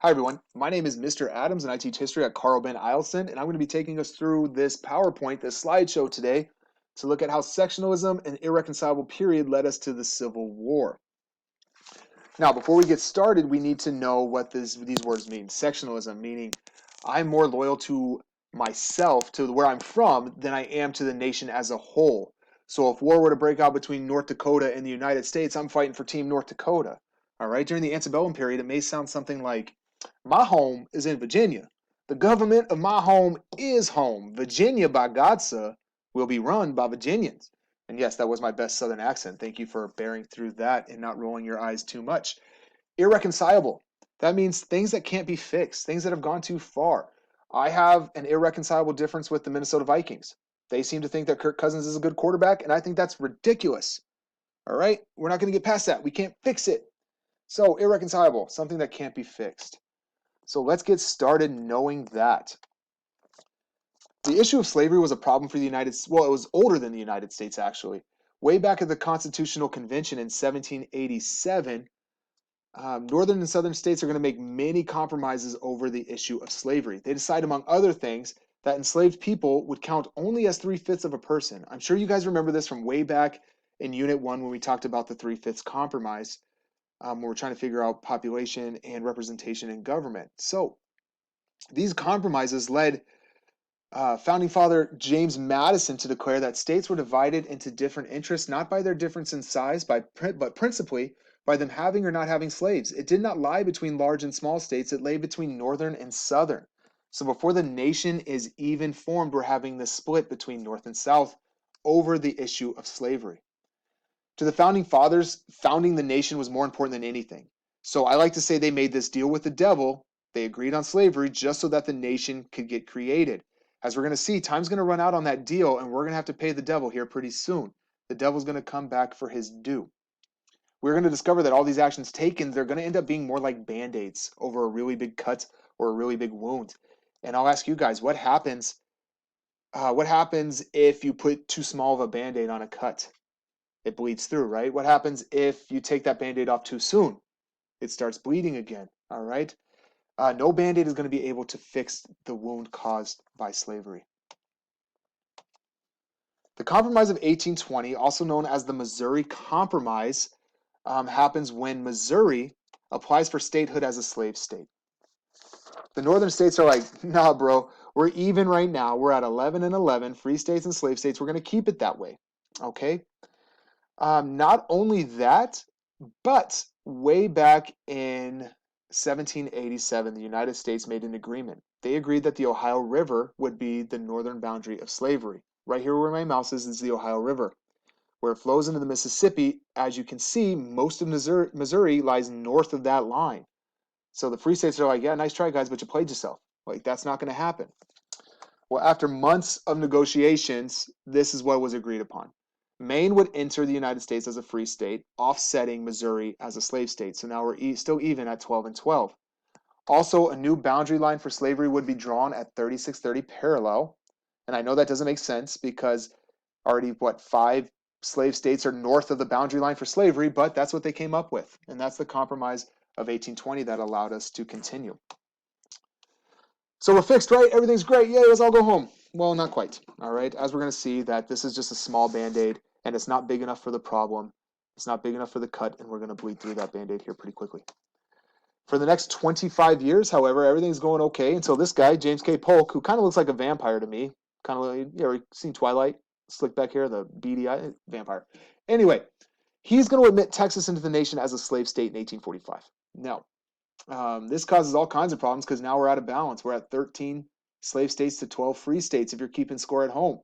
Hi everyone, my name is Mr. Adams and I teach history at Carl Ben Eielson, and I'm going to be taking us through this PowerPoint, this slideshow today to look at how sectionalism and irreconcilable period led us to the Civil War. Now, before we get started, we need to know what these words mean. Sectionalism, meaning I'm more loyal to myself, to where I'm from, than I am to the nation as a whole. So if war were to break out between North Dakota and the United States, I'm fighting for Team North Dakota. All right, during the antebellum period, it may sound something like, my home is in Virginia. The government of my home is home. Virginia, by Godsa, will be run by Virginians. And yes, that was my best Southern accent. Thank you for bearing through that and not rolling your eyes too much. Irreconcilable. That means things that can't be fixed, things that have gone too far. I have an irreconcilable difference with the Minnesota Vikings. They seem to think that Kirk Cousins is a good quarterback, and I think that's ridiculous. All right? We're not going to get past that. We can't fix it. So, irreconcilable, something that can't be fixed. So, let's get started knowing that. The issue of slavery was a problem for the United States. Well, it was older than the United States, actually. Way back at the Constitutional Convention in 1787, northern and southern states are going to make many compromises over the issue of slavery. They decide, among other things, that enslaved people would count only as 3/5 of a person. I'm sure you guys remember this from way back in Unit 1 when we talked about the 3/5 compromise, when we're trying to figure out population and representation in government. So these compromises led founding father James Madison to declare that states were divided into different interests, not by their difference in size, but principally by them having or not having slaves. It did not lie between large and small states, it lay between northern and southern. So before the nation is even formed, we're having this split between north and south over the issue of slavery. To the founding fathers, founding the nation was more important than anything. So I like to say they made this deal with the devil. They agreed on slavery just so that the nation could get created. As we're going to see, time's going to run out on that deal, and we're going to have to pay the devil here pretty soon. The devil's going to come back for his due. We're going to discover that all these actions taken, they're going to end up being more like band-aids over a really big cut or a really big wound. And I'll ask you guys, what happens if you put too small of a band-aid on a cut? It bleeds through, right? What happens if you take that band-aid off too soon? It starts bleeding again, all right? No band-aid is going to be able to fix the wound caused by slavery. The Compromise of 1820, also known as the Missouri Compromise, happens when Missouri applies for statehood as a slave state. The northern states are like, nah, bro, we're even right now. We're at 11 and 11, free states and slave states. We're going to keep it that way, okay? Not only that, but way back in 1787, the United States made an agreement. They agreed that the Ohio River would be the northern boundary of slavery. Right here where my mouse is the Ohio River. Where it flows into the Mississippi, as you can see, most of Missouri lies north of that line. So the free states are like, yeah, nice try, guys, but you played yourself. Like, that's not going to happen. Well, after months of negotiations, this is what was agreed upon. Maine would enter the United States as a free state, offsetting Missouri as a slave state. So now we're still even at 12 and 12. Also, a new boundary line for slavery would be drawn at 3630 parallel. And I know that doesn't make sense because already, 5 slave states are north of the boundary line for slavery, but that's what they came up with. And that's the Compromise of 1820 that allowed us to continue. So we're fixed, right? Everything's great. Yay, let's all go home. Well, not quite. All right. As we're going to see, that this is just a small band-aid, and it's not big enough for the problem. It's not big enough for the cut, and we're going to bleed through that band-aid here pretty quickly. For the next 25 years, however, everything's going okay until this guy, James K. Polk, who kind of looks like a vampire to me. Kind of like, you ever seen Twilight? Slick back here, the beady eye vampire. Anyway, he's going to admit Texas into the nation as a slave state in 1845. Now, this causes all kinds of problems because now we're out of balance. We're at 13 slave states to 12 free states if you're keeping score at home.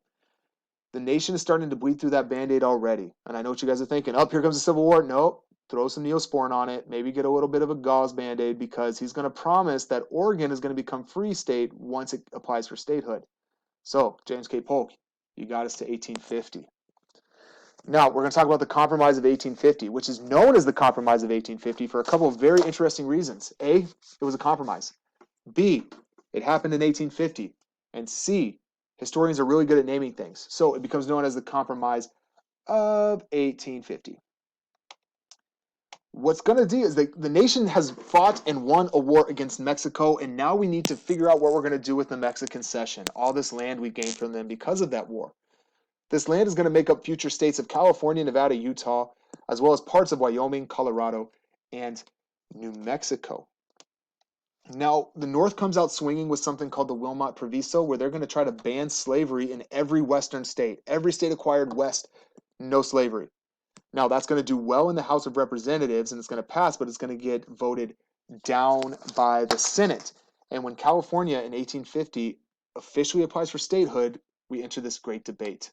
The nation is starting to bleed through that band-aid already. And I know what you guys are thinking. Oh, here comes the Civil War. Nope. Throw some Neosporin on it. Maybe get a little bit of a gauze band-aid because he's going to promise that Oregon is going to become free state once it applies for statehood. So, James K. Polk, you got us to 1850. Now, we're going to talk about the Compromise of 1850, which is known as the Compromise of 1850 for a couple of very interesting reasons. A, it was a compromise. B, it happened in 1850. And C, historians are really good at naming things. So it becomes known as the Compromise of 1850. what's going to do is the nation has fought and won a war against Mexico, and now we need to figure out what we're going to do with the Mexican cession, all this land we gained from them because of that war. This land is going to make up future states of California, Nevada, Utah, as well as parts of Wyoming, Colorado, and New Mexico. Now, the North comes out swinging with something called the Wilmot Proviso, where they're going to try to ban slavery in every Western state. Every state acquired West, no slavery. Now, that's going to do well in the House of Representatives, and it's going to pass, but it's going to get voted down by the Senate. And when California in 1850 officially applies for statehood, we enter this great debate.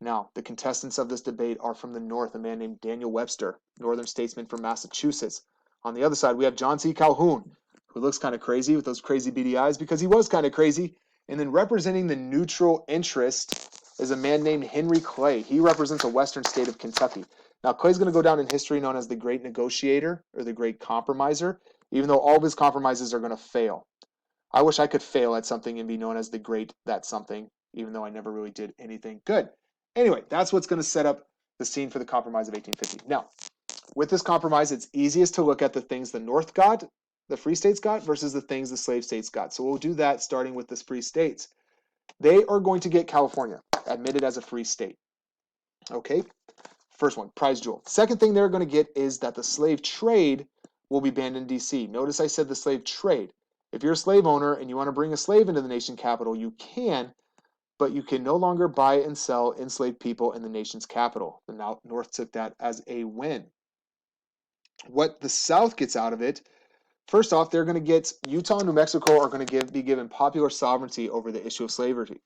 Now, the contestants of this debate are from the North, a man named Daniel Webster, Northern statesman from Massachusetts. On the other side, we have John C. Calhoun, who looks kind of crazy with those crazy beady eyes because he was kind of crazy. And then representing the neutral interest is a man named Henry Clay. He represents a western state of Kentucky. Now, Clay's going to go down in history known as the Great Negotiator or the Great Compromiser, even though all of his compromises are going to fail. I wish I could fail at something and be known as the Great That Something, even though I never really did anything good. Anyway, that's what's going to set up the scene for the Compromise of 1850. Now, with this compromise, it's easiest to look at the things the North got, the free states got, versus the things the slave states got. So we'll do that starting with the free states. They are going to get California admitted as a free state. Okay, first one, prize jewel. Second thing they're going to get is that the slave trade will be banned in D.C. Notice I said the slave trade. If you're a slave owner and you want to bring a slave into the nation capital, you can, but you can no longer buy and sell enslaved people in the nation's capital. The North took that as a win. What the South gets out of it, first off, they're going to get Utah and New Mexico are going to be given popular sovereignty over the issue of slavery.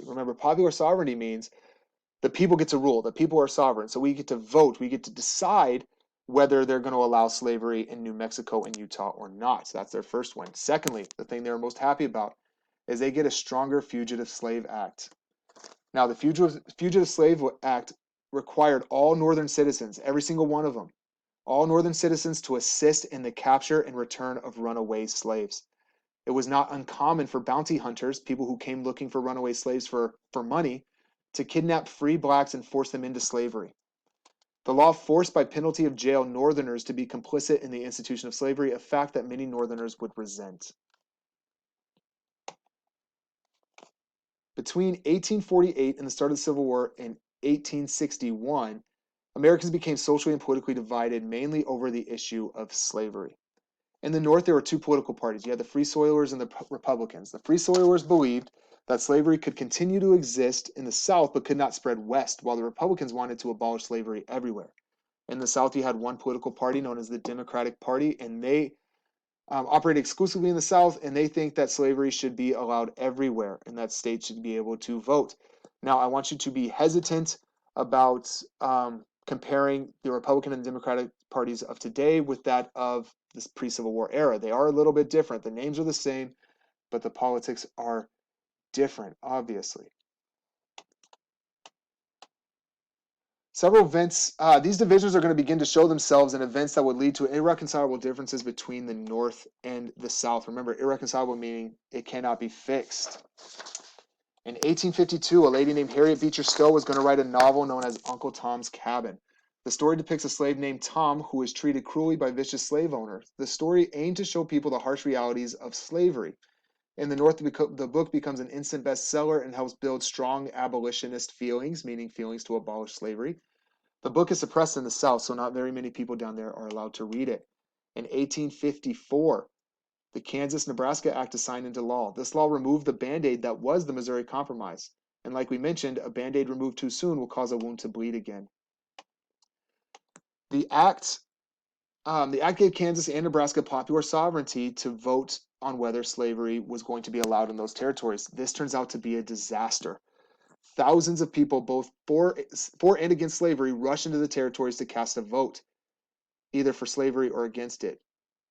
Remember, popular sovereignty means the people get to rule. The people are sovereign. So we get to vote. We get to decide whether they're going to allow slavery in New Mexico and Utah or not. So that's their first win. Secondly, the thing they're most happy about is they get a stronger Fugitive Slave Act. Now, the Fugitive Slave Act required all Northern citizens, every single one of them, all Northern citizens to assist in the capture and return of runaway slaves. It was not uncommon for bounty hunters, people who came looking for runaway slaves for money, to kidnap free blacks and force them into slavery. The law forced by penalty of jail Northerners to be complicit in the institution of slavery, a fact that many Northerners would resent. Between 1848 and the start of the Civil War in 1861, Americans became socially and politically divided mainly over the issue of slavery. In the North, there were two political parties. You had the Free Soilers and the Republicans. The Free Soilers believed that slavery could continue to exist in the South but could not spread west, while the Republicans wanted to abolish slavery everywhere. In the South, you had one political party known as the Democratic Party, and they operate exclusively in the South, and they think that slavery should be allowed everywhere and that states should be able to vote. Now, I want you to be hesitant about comparing the Republican and Democratic parties of today with that of this pre-Civil War era. They are a little bit different. The names are the same, but the politics are different, obviously. Several events, these divisions are going to begin to show themselves in events that would lead to irreconcilable differences between the North and the South. Remember, irreconcilable meaning it cannot be fixed. In 1852, a lady named Harriet Beecher Stowe was going to write a novel known as Uncle Tom's Cabin. The story depicts a slave named Tom who is treated cruelly by vicious slave owners. The story aimed to show people the harsh realities of slavery. In the North, the book becomes an instant bestseller and helps build strong abolitionist feelings, meaning feelings to abolish slavery. The book is suppressed in the South, so not very many people down there are allowed to read it. In 1854, the Kansas-Nebraska Act is signed into law. This law removed the Band-Aid that was the Missouri Compromise. And like we mentioned, a Band-Aid removed too soon will cause a wound to bleed again. The act gave Kansas and Nebraska popular sovereignty to vote on whether slavery was going to be allowed in those territories. This turns out to be a disaster. Thousands of people, both for and against slavery, rush into the territories to cast a vote, either for slavery or against it.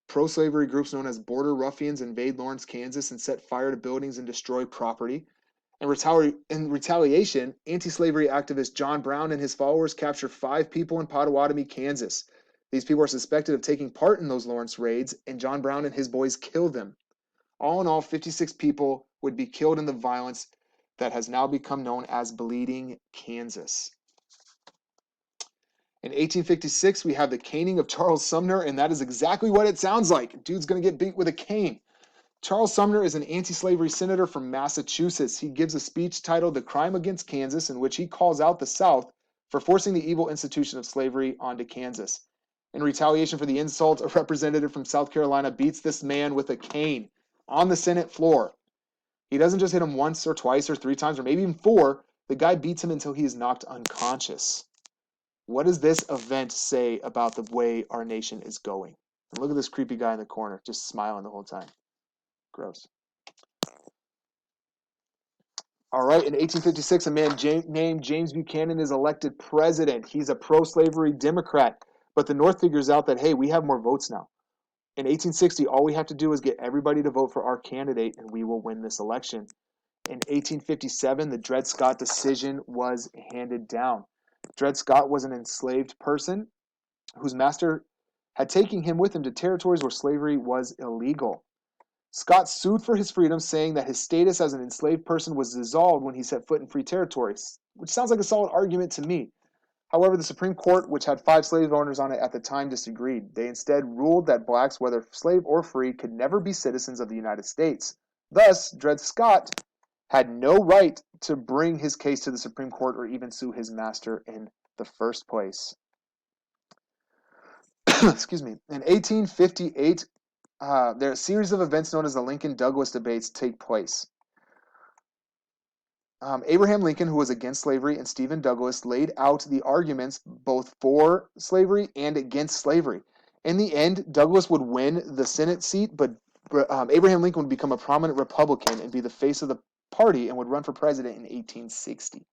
Pro-slavery groups known as Border Ruffians invade Lawrence, Kansas, and set fire to buildings and destroy property. In retaliation, anti-slavery activist John Brown and his followers capture 5 people in Pottawatomie, Kansas. These people are suspected of taking part in those Lawrence raids, and John Brown and his boys kill them. All in all, 56 people would be killed in the violence that has now become known as Bleeding Kansas. In 1856, we have the caning of Charles Sumner, and that is exactly what it sounds like. Dude's going to get beat with a cane. Charles Sumner is an anti-slavery senator from Massachusetts. He gives a speech titled The Crime Against Kansas, in which he calls out the South for forcing the evil institution of slavery onto Kansas. In retaliation for the insult, a representative from South Carolina beats this man with a cane on the Senate floor. He doesn't just hit him once or twice or 3 times or maybe even 4. The guy beats him until he is knocked unconscious. What does this event say about the way our nation is going? And look at this creepy guy in the corner, just smiling the whole time. Gross. All right, in 1856, a man named James Buchanan is elected president. He's a pro-slavery Democrat, but the North figures out that, hey, we have more votes now. In 1860, all we have to do is get everybody to vote for our candidate, and we will win this election. In 1857, the Dred Scott decision was handed down. Dred Scott was an enslaved person whose master had taken him with him to territories where slavery was illegal. Scott sued for his freedom, saying that his status as an enslaved person was dissolved when he set foot in free territories, which sounds like a solid argument to me. However, the Supreme Court, which had 5 slave owners on it at the time, disagreed. They instead ruled that blacks, whether slave or free, could never be citizens of the United States. Thus, Dred Scott had no right to bring his case to the Supreme Court or even sue his master in the first place. Excuse me. In 1858, there are a series of events known as the Lincoln-Douglas debates take place. Abraham Lincoln, who was against slavery, and Stephen Douglas laid out the arguments both for slavery and against slavery. In the end, Douglas would win the Senate seat, but Abraham Lincoln would become a prominent Republican and be the face of the party and would run for president in 1860.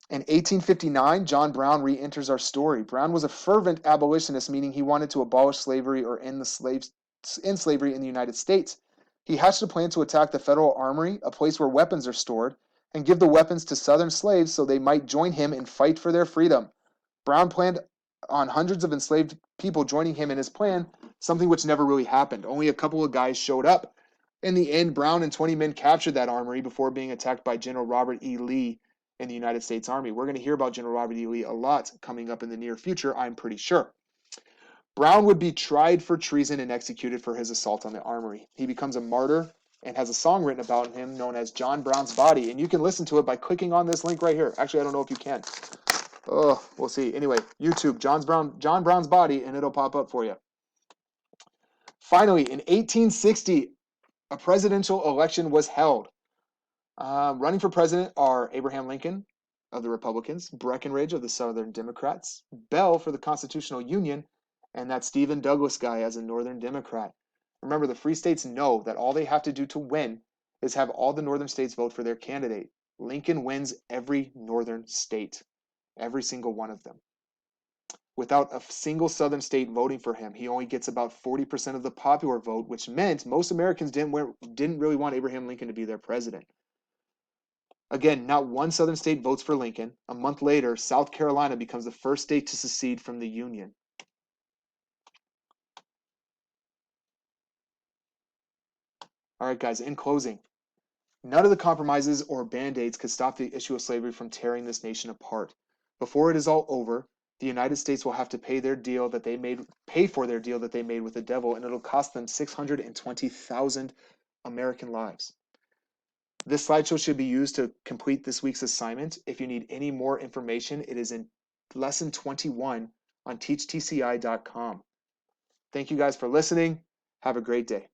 In 1859, John Brown re-enters our story. Brown was a fervent abolitionist, meaning he wanted to abolish slavery or end slavery in the United States. He hatched a plan to attack the Federal Armory, a place where weapons are stored, and give the weapons to Southern slaves so they might join him and fight for their freedom. Brown planned on hundreds of enslaved people joining him in his plan, something which never really happened. Only a couple of guys showed up. In the end, Brown and 20 men captured that armory before being attacked by General Robert E. Lee in the United States Army. We're going to hear about General Robert E. Lee a lot coming up in the near future, I'm pretty sure. Brown would be tried for treason and executed for his assault on the armory. He becomes a martyr and has a song written about him known as John Brown's Body, and you can listen to it by clicking on this link right here. Actually, I don't know if you can. Oh, we'll see. Anyway, YouTube, John Brown's Body, and it'll pop up for you. Finally, in 1860, a presidential election was held. Running for president are Abraham Lincoln of the Republicans, Breckinridge of the Southern Democrats, Bell for the Constitutional Union, and that Stephen Douglas guy as a Northern Democrat. Remember, the free states know that all they have to do to win is have all the northern states vote for their candidate. Lincoln wins every northern state, every single one of them. Without a single southern state voting for him, he only gets about 40% of the popular vote, which meant most Americans didn't really want Abraham Lincoln to be their president. Again, not one southern state votes for Lincoln. A month later, South Carolina becomes the first state to secede from the Union. All right, guys, in closing, none of the compromises or band-aids could stop the issue of slavery from tearing this nation apart. Before it is all over, the United States will have to pay for their deal that they made with the devil, and it'll cost them 620,000 American lives. This slideshow should be used to complete this week's assignment. If you need any more information, it is in lesson 21 on teachtci.com. Thank you guys for listening. Have a great day.